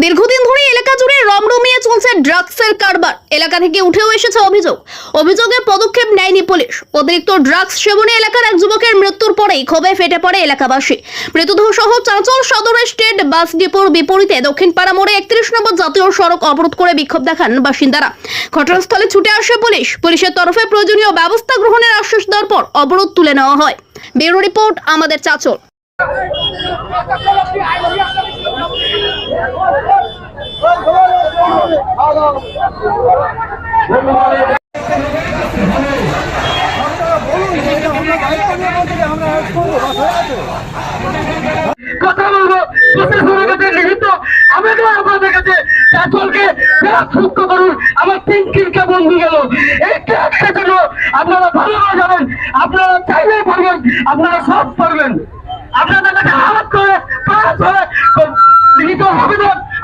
দীর্ঘদিন ধরে এলাকা জুড়ে রমরমিয়ে চলছে ড্রাগসের কারবার। এলাকা থেকে উঠেও এসেছে অভিযোগে পদক্ষেপ নেয়নি পুলিশ। অতিরিক্ত ড্রাগস সেবনে এলাকার এক যুবকের মৃত্যুর পরেই ক্ষোভে ফেটে পড়ে এলাকাবাসী। মৃতদেহ সহ চাঁচল সদরের স্টেট বাস ডিপোর বিপরীতে দক্ষিণপাড়া মোড়ে 31 নম্বর জাতীয় সড়ক অবরোধ করে বিক্ষোভ দেখান বাসিন্দারা। ঘটনাস্থলে ছুটে আসে পুলিশের তরফে প্রয়োজনীয় ব্যবস্থা গ্রহণের আশ্বাস দেওয়ার পর অবরোধ তুলে নেওয়া হয়। ব্যুরো রিপোর্ট, আমাদের চাঁচল। কথা বলবো প্রশাসনের কাছে লিখিত আবেদন আপনাদের কাছে চাঁচলকে মুক্ত করুন। আমার তিনকে বন্ধু গেল এই ট্রাকটার জন্য। আপনারা ভালোভাবে যাবেন, আপনারা চাইলেই পারবেন, আপনারা সব পারবেন। আপনাদের কাছে হাত করে লিখিত আবেদন